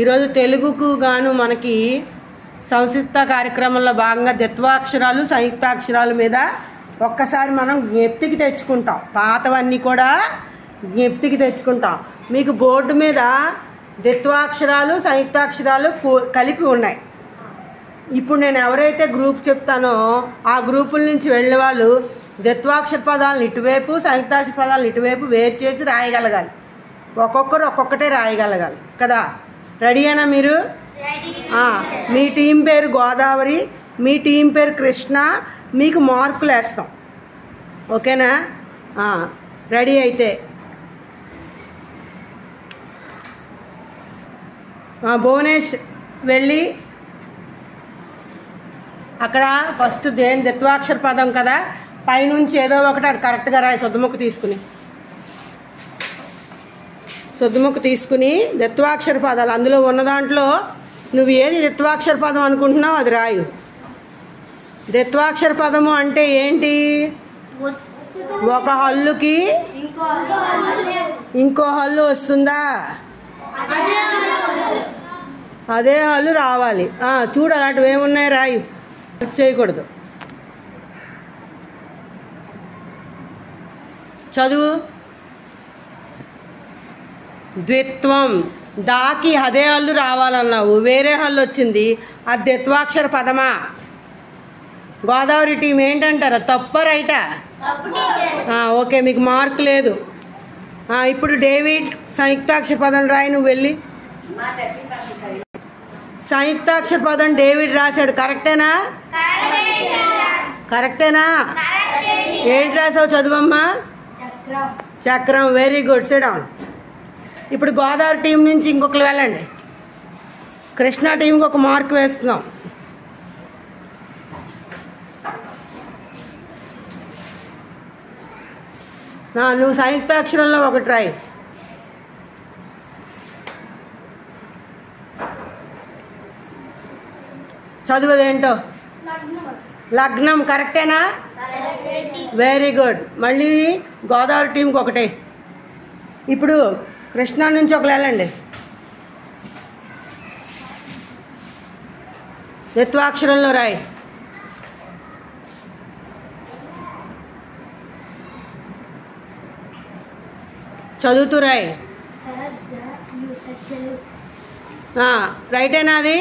ఈరోజు తెలుగుకు గాను మనకి సంక్షిప్త కార్యక్రమంలో భాగంగా ద్విత్వాక్షరాలు సంయుక్తాక్షరాల మీద ఒక్కసారి మనం జ్ఞప్తికి తెచ్చుకుంటాం. పాతవన్నీ కూడా జ్ఞప్తికి తెచ్చుకుంటాం. మీకు బోర్డు మీద ద్విత్వాక్షరాలు సంయుక్తాక్షరాలు కలిపి ఉన్నాయి. ఇప్పుడు నేను ఎవరైతే గ్రూప్ చెప్తానో ఆ గ్రూపుల నుంచి వెళ్ళే వాళ్ళు ద్విత్వాక్షర పదాలను ఇటువైపు సంయుక్తాక్షర పదాలను ఇటువైపు వేరు చేసి రాయగలగాలి. ఒక్కొక్కరు ఒక్కొక్కటే రాయగలగాలి కదా. రెడీ అయినా మీరు? మీ టీం పేరు గోదావరి, మీ టీం పేరు కృష్ణ. మీకు మార్కులు వేస్తాం, ఓకేనా? రెడీ అయితే భువనేష్ వెళ్ళి అక్కడ ఫస్ట్ ద్విత్వాక్షర పదం కదా, పైనుంచి ఏదో ఒకటి అది కరెక్ట్గా రాయి. సొద్దుముక్క తీసుకుని ద్విత్వాక్షర పదాలు అందులో ఉన్న దాంట్లో నువ్వు ఏది ద్విత్వాక్షర పదం అనుకుంటున్నావు అది రాయు. ద్విత్వాక్షర పదము అంటే ఏంటి? ఒక హల్లుకి ఇంకో హల్లు వస్తుందా? అదే హల్లు రావాలి. చూడు అలాంటివి ఏమున్నాయి రాయు, చేయకూడదు. చదువు. ద్విత్వం. దాకి అదే హల్లు రావాలన్నావు, వేరే హల్లు వచ్చింది, అది ద్విత్వాక్షర పదమా? గోదావరి టీం ఏంటంటారా? తప్ప రైటా? ఓకే, మీకు మార్క్ లేదు. ఇప్పుడు డేవిడ్ సంయుక్తాక్షర పదం రాయి. నువ్వు వెళ్ళి సంయుక్తాక్షర పదం డేవిడ్ రాశాడు. కరెక్టేనా? ఏంటి రాసావు? చదువమ్మా. చక్రం. Very good. SIT down. ఇప్పుడు గోదావరి టీం నుంచి ఇంకొకరు వెళ్ళండి. కృష్ణా టీంకి ఒక మార్క్ వేస్తున్నాం. నువ్వు సంయుక్తాక్షరంలో ఒకటి రాయి. చదువుదేంటో? లగ్నం. కరెక్టేనా? Very good. మళ్ళీ గోదావరి టీంకి ఒకటే. ఇప్పుడు కృష్ణా నుంచి ఒకరు వెళ్ళండి. ద్విత్వాక్షరంలో రాయి. చదువుతూ రాయి. రైటేనా అది?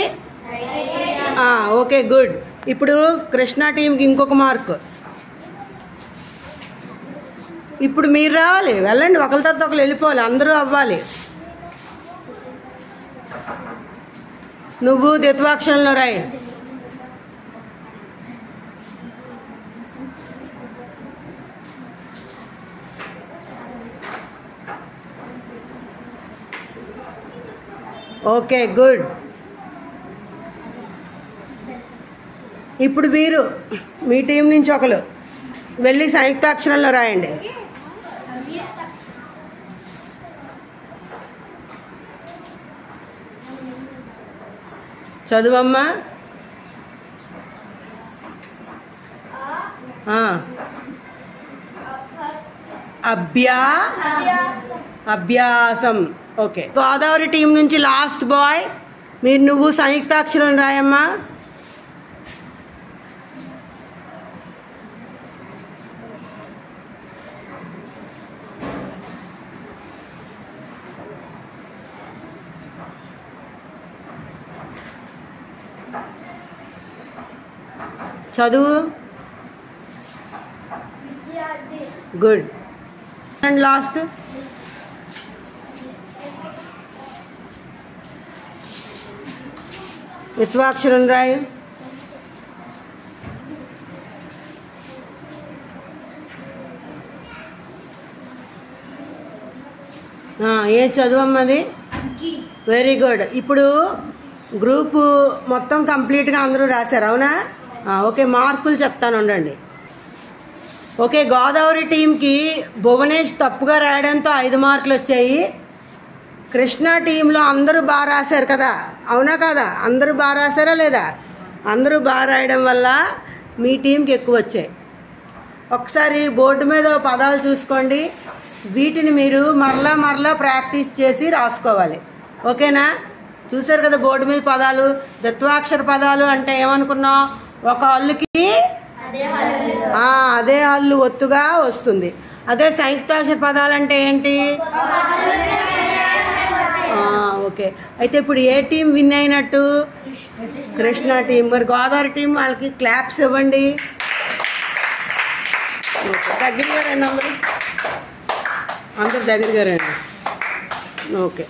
Okay, good. ఇప్పుడు కృష్ణా టీంకి ఇంకొక మార్క్. ఇప్పుడు మీరు రావాలి, వెళ్ళండి. ఒకరి తర్వాత ఒకరు వెళ్ళిపోవాలి, అందరూ అవ్వాలి. నువ్వు ద్విత్వాక్షరంలో రాయి. Okay, good. ఇప్పుడు మీరు మీ టీం నుంచి ఒకరు వెళ్ళి సంయుక్తాక్షరంలో రాయండి. చదువమ్మా. అభ్యాసం. ఓకే. గోదావరి టీం నుంచి లాస్ట్ బాయ్, నువ్వు సంయుక్తాక్షరం రాయమ్మా. చదువు. గుడ్. అండ్ లాస్ట్ ద్విత్వాక్షరం రాయి. ఏ చదువమ్మది? Very good. ఇప్పుడు గ్రూపు మొత్తం కంప్లీట్గా అందరూ రాశారు, అవునా? ఓకే, మార్కులు చెప్తాను, ఉండండి. ఓకే, గోదావరి టీంకి భువనేష్ తప్పుగా రాయడంతో 5 మార్కులు వచ్చాయి. కృష్ణా టీంలో అందరూ బాగా రాశారు కదా, అవునా కదా? అందరూ బాగా రాశారా లేదా? అందరూ బాగా రాయడం వల్ల మీ టీంకి ఎక్కువ వచ్చాయి. ఒకసారి బోర్డు మీద పదాలు చూసుకోండి, వీటిని మీరు మరలా ప్రాక్టీస్ చేసి రాసుకోవాలి, ఓకేనా? చూసారు కదా బోర్డు మీద పదాలు. ద్విత్వాక్షర పదాలు అంటే ఏమనుకున్నాం, ఒక హల్లుకి అదే హల్లు ఒత్తుగా వస్తుంది. అదే సంయుక్తాక్షర పదాలు అంటే ఏంటి? ఓకే, అయితే ఇప్పుడు ఏ టీం విన్ అయినట్టు? కృష్ణ టీం. మరి గోదావరి టీం వాళ్ళకి క్లాప్స్ ఇవ్వండి. దగ్గరగా రండి, అందరూ దగ్గరగా రండి. ఓకే.